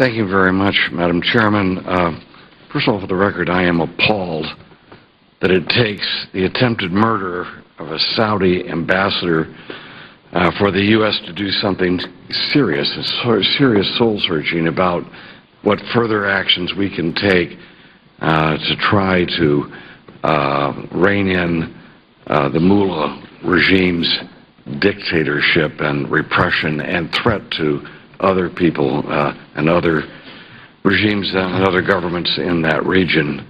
Thank you very much, Madam Chairman. First of all, for the record, I am appalled that it takes the attempted murder of a Saudi ambassador for the U.S. to do something serious, serious soul-searching about what further actions we can take to try to rein in the mullah regime's dictatorship and repression and threat to other people and other regimes and other governments in that region.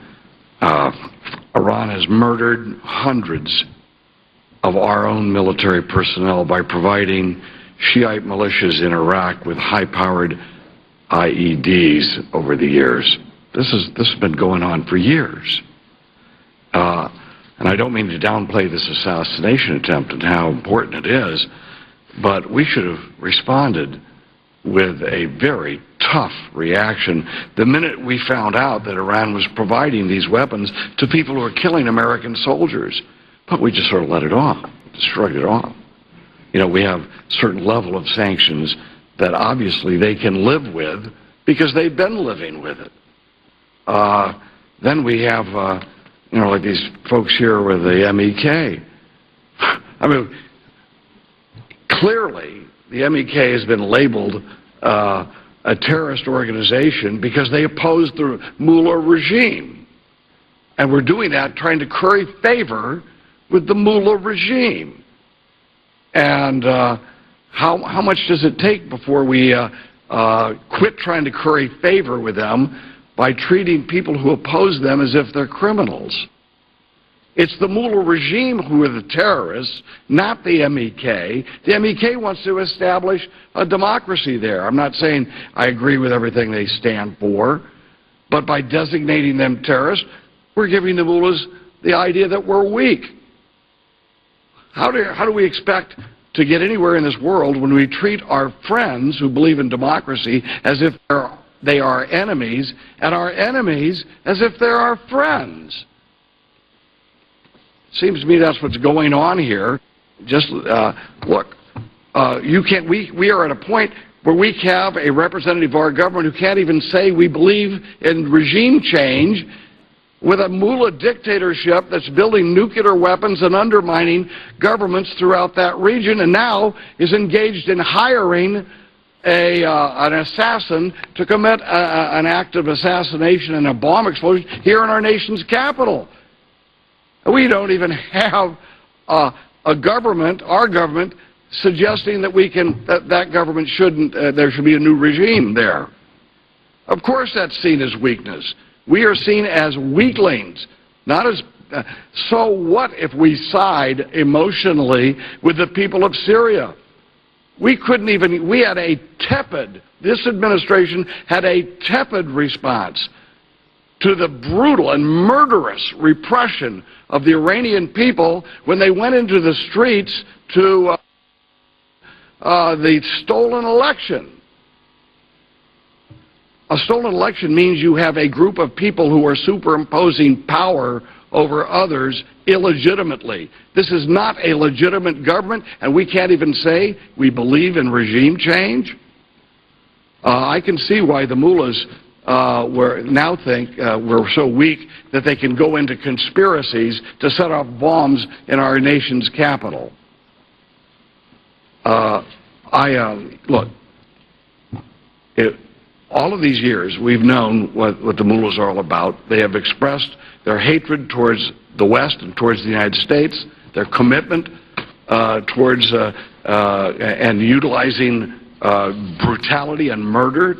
Iran has murdered hundreds of our own military personnel by providing Shiite militias in Iraq with high-powered IEDs over the years. This has been going on for years. And I don't mean to downplay this assassination attempt and how important it is, but we should have responded with a very tough reaction the minute we found out that Iran was providing these weapons to people who are killing American soldiers. But we just sort of let it off, just shrugged it off. You know, we have a certain level of sanctions that obviously they can live with because they've been living with it. Then we have, you know, like these folks here with the MEK. I mean, clearly the MEK has been labeled a terrorist organization because they oppose the mullah regime. And we're doing that trying to curry favor with the mullah regime. And how much does it take before we quit trying to curry favor with them by treating people who oppose them as if they're criminals? It's the mullah regime who are the terrorists, not the MEK. The MEK wants to establish a democracy there. I'm not saying I agree with everything they stand for, but by designating them terrorists, we're giving the mullahs the idea that we're weak. How do we expect to get anywhere in this world when we treat our friends who believe in democracy as if they are enemies, and our enemies as if they're our friends? Seems to me that's what's going on here. Just look, we are at a point where we have a representative of our government who can't even say we believe in regime change, with a mullah dictatorship that's building nuclear weapons and undermining governments throughout that region, and now is engaged in hiring an assassin to commit an act of assassination and a bomb explosion here in our nation's capital. We don't even have a government, our government, suggesting that that government shouldn't, there should be a new regime there. Of course that's seen as weakness. We are seen as weaklings, not as, so what if we side emotionally with the people of Syria? We couldn't even, we had a tepid, this administration had a tepid response to the brutal and murderous repression of the Iranian people when they went into the streets to the stolen election. A stolen election means you have a group of people who are superimposing power over others illegitimately. This is not a legitimate government, and we can't even say we believe in regime change. I can see why the mullahs now think we're so weak that they can go into conspiracies to set off bombs in our nation's capital. Look, all of these years we've known what the mullahs are all about. They have expressed their hatred towards the West and towards the United States, their commitment towards and utilizing brutality and murder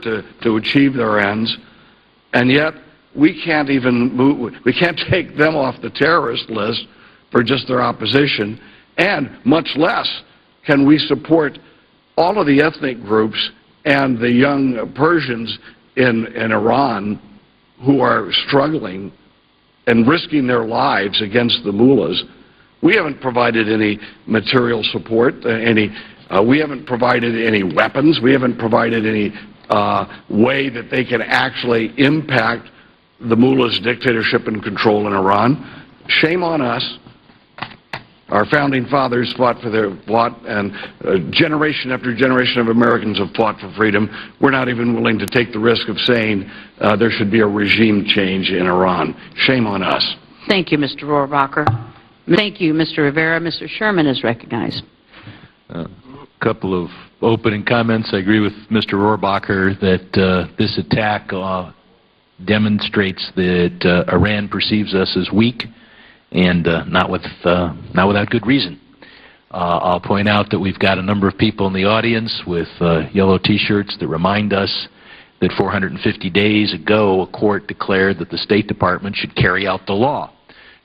to achieve their ends, and yet we can't even move, we can't take them off the terrorist list for just their opposition, and much less can we support all of the ethnic groups and the young Persians in Iran who are struggling and risking their lives against the mullahs. We haven't provided any material support, we haven't provided any weapons, we haven't provided any way that they can actually impact the mullahs' dictatorship and control in Iran. Shame on us. Our founding fathers and generation after generation of Americans have fought for freedom. We're not even willing to take the risk of saying there should be a regime change in Iran. Shame on us. Thank you, Mr. Rohrabacher. Thank you, Mr. Rivera. Mr. Sherman is recognized. A couple of opening comments. I agree with Mr. Rohrabacher that this attack demonstrates that Iran perceives us as weak, and not without good reason. I'll point out that we've got a number of people in the audience with yellow T-shirts that remind us that 450 days ago a court declared that the State Department should carry out the law.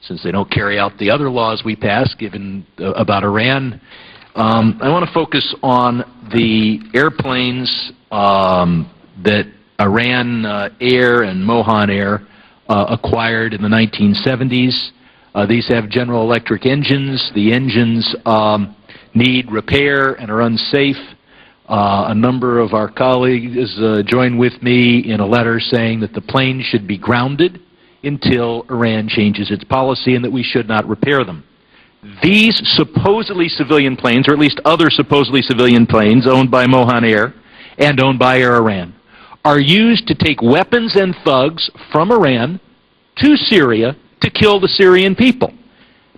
Since they don't carry out the other laws we pass about Iran, I want to focus on the airplanes that Iran Air and Mohan Air acquired in the 1970s. These have General Electric engines. The engines need repair and are unsafe. A number of our colleagues joined with me in a letter saying that the planes should be grounded until Iran changes its policy and that we should not repair them. These supposedly civilian planes, or at least other supposedly civilian planes owned by Mohan Air and owned by Air Iran, are used to take weapons and thugs from Iran to Syria to kill the Syrian people.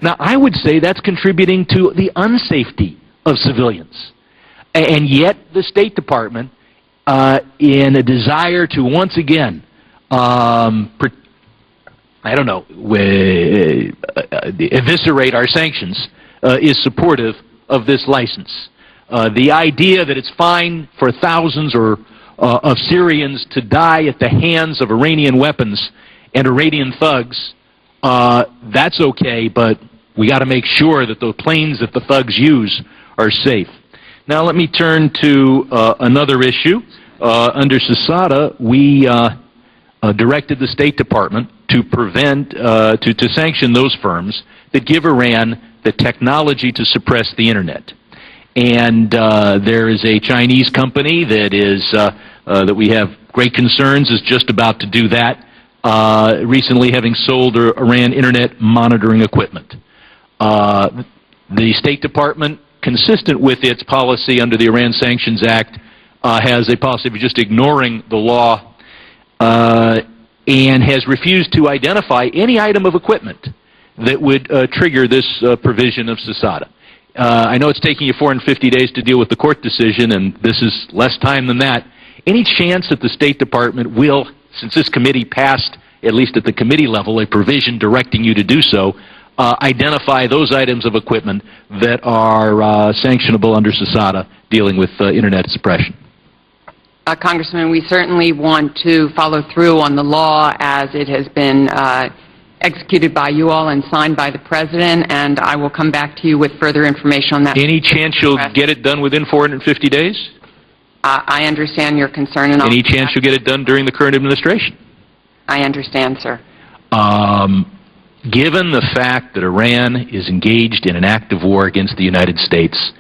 Now, I would say that's contributing to the unsafety of civilians. And yet, the State Department, in a desire to once again, eviscerate our sanctions, is supportive of this license. The idea that it's fine for thousands of Syrians to die at the hands of Iranian weapons and Iranian thugs, that's okay, but we got to make sure that the planes that the thugs use are safe. Now let me turn to another issue. Under SISADA, we directed the State Department to to sanction those firms that give Iran the technology to suppress the Internet. And there is a Chinese company that we have great concerns is just about to do that, recently having sold Iran Internet monitoring equipment. The State Department, consistent with its policy under the Iran Sanctions Act, has a policy of just ignoring the law and has refused to identify any item of equipment that would trigger this provision of SISADA. I know it's taking you 450 days to deal with the court decision, and this is less time than that. Any chance that the State Department will, since this committee passed, at least at the committee level, a provision directing you to do so, identify those items of equipment that are sanctionable under SISADA dealing with Internet suppression? Congressman, we certainly want to follow through on the law as it has been executed by you all and signed by the President, and I will come back to you with further information on that. Any chance you'll get it done within 450 days? I understand your concern. And any chance you'll get it done during the current administration? I understand, sir. Given the fact that Iran is engaged in an active war against the United States,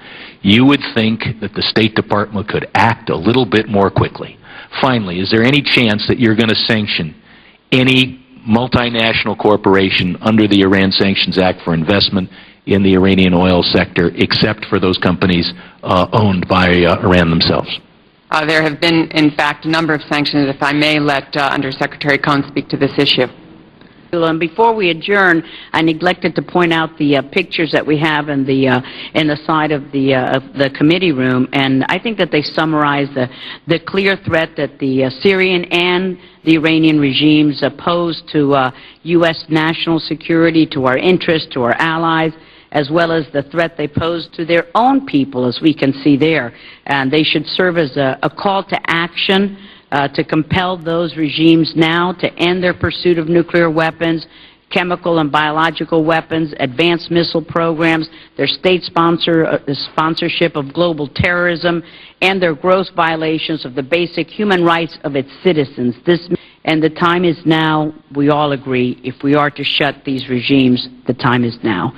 you would think that the State Department could act a little bit more quickly. Finally, is there any chance that you're going to sanction any multinational corporation under the Iran Sanctions Act for investment in the Iranian oil sector, except for those companies owned by Iran themselves? There have been, in fact, a number of sanctions. If I may let Undersecretary Cohn speak to this issue. And before we adjourn, I neglected to point out the pictures that we have in the side of the committee room, and I think that they summarize the clear threat that the Syrian and the Iranian regimes pose to U.S. national security, to our interests, to our allies, as well as the threat they pose to their own people, as we can see there. And they should serve as a call to action to compel those regimes now to end their pursuit of nuclear weapons, chemical and biological weapons, advanced missile programs, their state sponsorship of global terrorism, and their gross violations of the basic human rights of its citizens. And the time is now, we all agree, if we are to shut these regimes, the time is now.